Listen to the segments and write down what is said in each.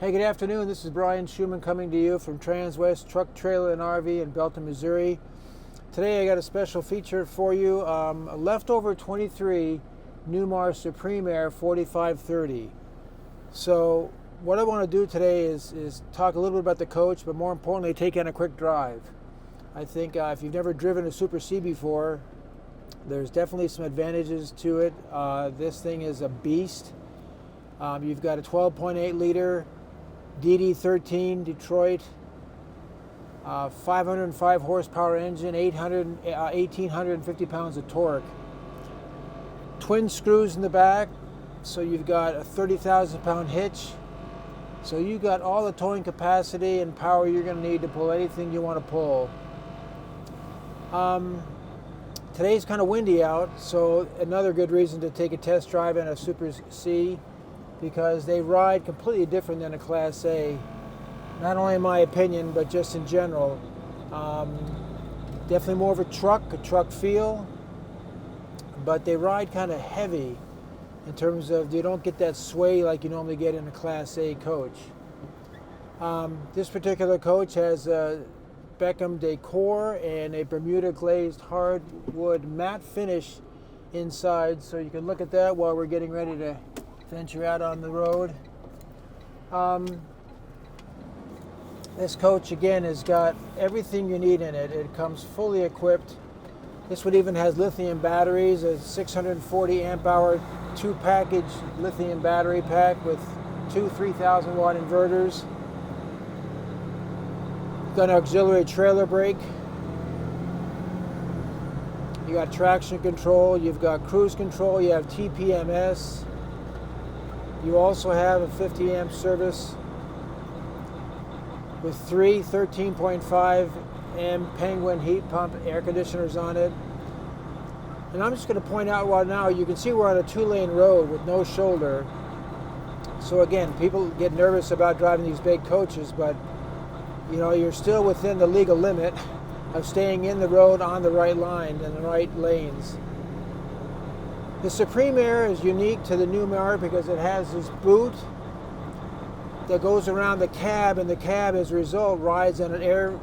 Hey, good afternoon. This is Brian Schumann coming to you from Transwest Truck, Trailer, and RV in Belton, Missouri. Today I got a special feature for you, a leftover 23 Newmar Supreme Aire 4530. So what I want to do today is talk a little bit about the coach, but more importantly, take in a quick drive. I think if you've never driven a Super C before, there's definitely some advantages to it. This thing is a beast. You've got a 12.8 liter DD13 Detroit, 505 horsepower engine, 1,850 pounds of torque. Twin screws in the back, so you've got a 30,000 pound hitch. So you've got all the towing capacity and power you're going to need to pull anything you want to pull. Today's kind of windy out, so another good reason to take a test drive in a Super C, because they ride completely different than a Class A. Not only in my opinion, but just in general. Definitely more of a truck feel, but they ride kind of heavy in terms of you don't get that sway like you normally get in a Class A coach. This particular coach has a Beckham decor and a Bermuda glazed hardwood matte finish inside, so you can look at that while we're getting ready to venture out on the road. This coach again has got everything you need in it. It comes fully equipped. This one even has lithium batteries, a 640 amp hour 2-package lithium battery pack with two 3,000 watt inverters. Got an auxiliary trailer brake. You got traction control, you've got cruise control, you have TPMS. You also have a 50 amp service with three 13.5 amp Penguin heat pump air conditioners on it. And I'm just going to point out right now, you can see we're on a 2-lane road with no shoulder. So again, people get nervous about driving these big coaches, but you know, you're still within the legal limit of staying in the road on the right line and the right lanes. The Supreme Aire is unique to the Newmar because it has this boot that goes around the cab, and the cab, as a result, rides on an air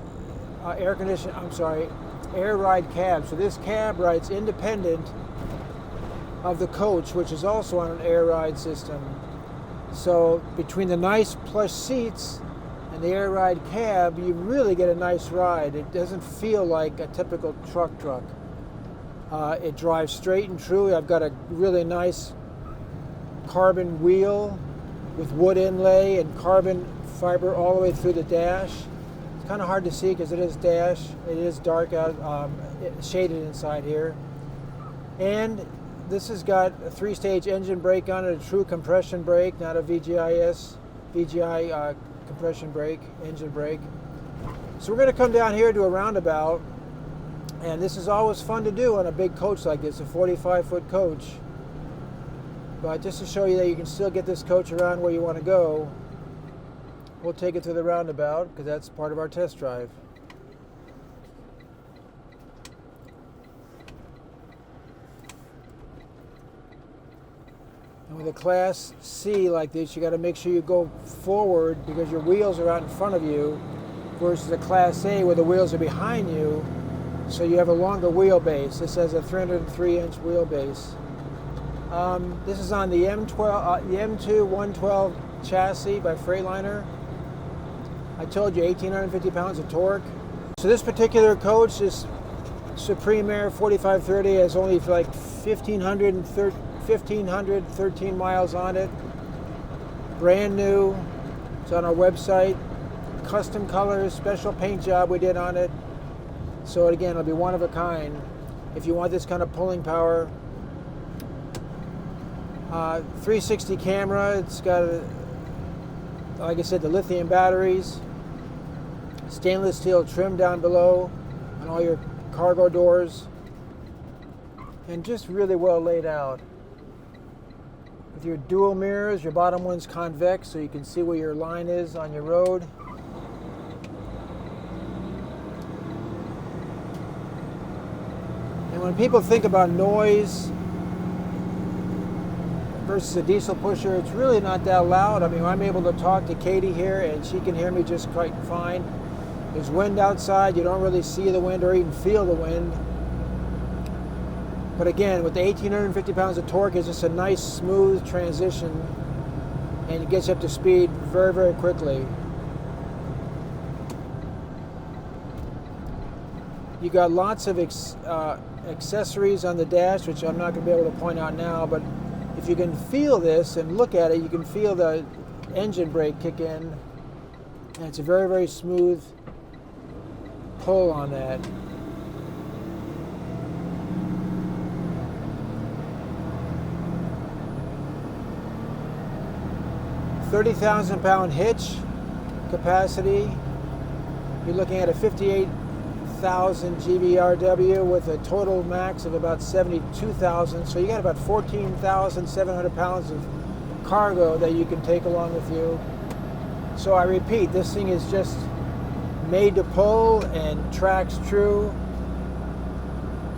ride cab. So this cab rides independent of the coach, which is also on an air ride system. So between the nice plush seats and the air ride cab, you really get a nice ride. It doesn't feel like a typical truck. It drives straight and true. I've got a really nice carbon wheel with wood inlay and carbon fiber all the way through the dash. It's kind of hard to see because it is dash. It is dark out, shaded inside here. And this has got a 3-stage engine brake on it, a true compression brake, not a VGI compression brake, engine brake. So we're going to come down here to a roundabout. And this is always fun to do on a big coach like this, a 45-foot coach. But just to show you that you can still get this coach around where you want to go, we'll take it to the roundabout because that's part of our test drive. And with a Class C like this, you got to make sure you go forward because your wheels are out in front of you, versus a Class A where the wheels are behind you. So you have a longer wheelbase. This has a 303-inch wheelbase. This is on the M2 112 chassis by Freightliner. I told you 1,850 pounds of torque. So this particular coach, this Supreme Aire 4530, has only like 1,513 miles on it. Brand new. It's on our website. Custom colors, special paint job we did on it. So again, it'll be one of a kind. If you want this kind of pulling power. 360 camera. It's got, like I said, the lithium batteries. Stainless steel trim down below on all your cargo doors. And just really well laid out. With your dual mirrors, your bottom one's convex so you can see where your line is on your road. And when people think about noise, versus a diesel pusher, it's really not that loud. I mean, I'm able to talk to Katie here and she can hear me just quite fine. There's wind outside, you don't really see the wind or even feel the wind. But again, with the 1,850 pounds of torque, it's just a nice smooth transition and it gets you up to speed very, very quickly. You got lots of accessories on the dash, which I'm not going to be able to point out now, but if you can feel this and look at it, you can feel the engine brake kick in, and it's a very, very smooth pull on that. £30,000 hitch capacity. You're looking at a 58,000 GVRW with a total max of about 72,000. So you got about 14,700 pounds of cargo that you can take along with you. So I repeat, this thing is just made to pull and tracks true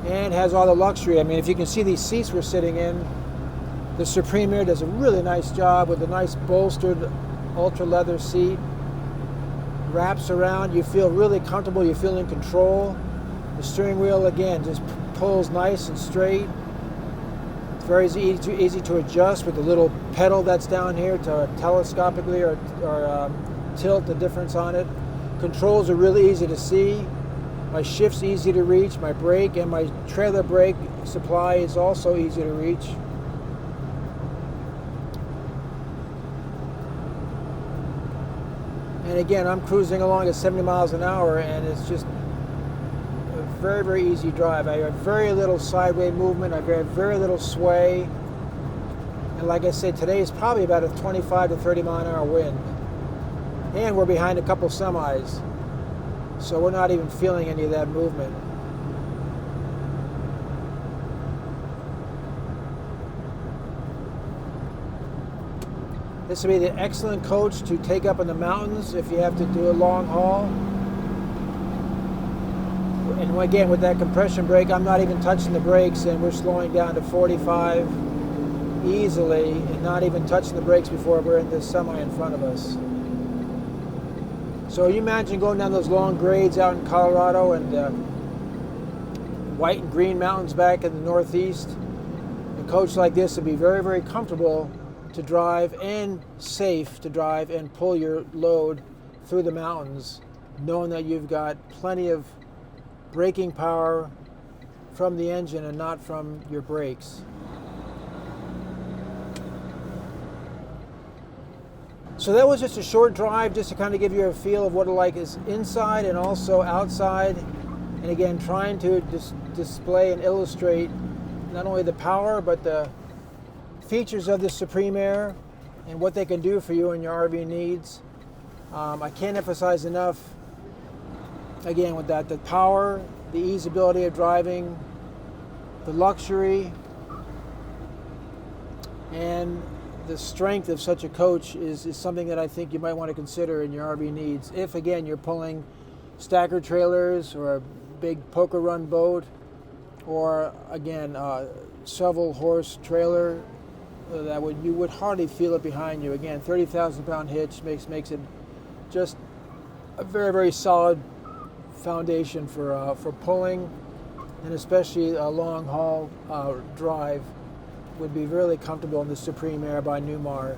and has all the luxury. I mean, if you can see these seats we're sitting in, the Supreme Aire does a really nice job with a nice bolstered ultra leather seat. Wraps around, you feel really comfortable, you feel in control. The steering wheel, again, just pulls nice and straight. It's very easy to adjust with the little pedal that's down here to telescopically or tilt the difference on it. Controls are really easy to see. My shift's easy to reach. My brake and my trailer brake supply is also easy to reach. And again, I'm cruising along at 70 miles an hour, and it's just a very, very easy drive. I have very little sideway movement. I have very little sway. And like I said, today is probably about a 25 to 30 mile an hour wind. And we're behind a couple semis, so we're not even feeling any of that movement. This would be the excellent coach to take up in the mountains if you have to do a long haul. And again, with that compression brake, I'm not even touching the brakes, and we're slowing down to 45 easily and not even touching the brakes before we're in this semi in front of us. So you imagine going down those long grades out in Colorado and white and green mountains back in the Northeast. A coach like this would be very, very comfortable to drive and safe to drive and pull your load through the mountains, knowing that you've got plenty of braking power from the engine and not from your brakes. So that was just a short drive just to kind of give you a feel of what it like is inside and also outside. And again, trying to display and illustrate not only the power but the features of the Supreme Aire and what they can do for you and your RV needs. I can't emphasize enough, again, with that, the power, the easeability of driving, the luxury, and the strength of such a coach is something that I think you might want to consider in your RV needs. If, again, you're pulling stacker trailers or a big poker run boat or, again, several horse trailer, that you would hardly feel it behind you. Again, 30,000 pound hitch makes it just a very, very solid foundation for pulling, and especially a long haul drive would be really comfortable in the Supreme Aire by Newmar.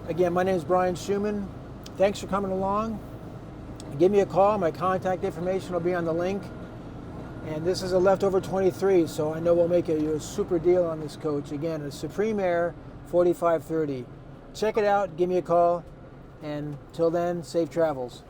Again, my name is Brian Schumann. Thanks for coming along. Give me a call. My contact information will be on the link. And this is a leftover 23, so I know we'll make you a super deal on this coach. Again, a Supreme Aire 4530. Check it out, give me a call, and till then, safe travels.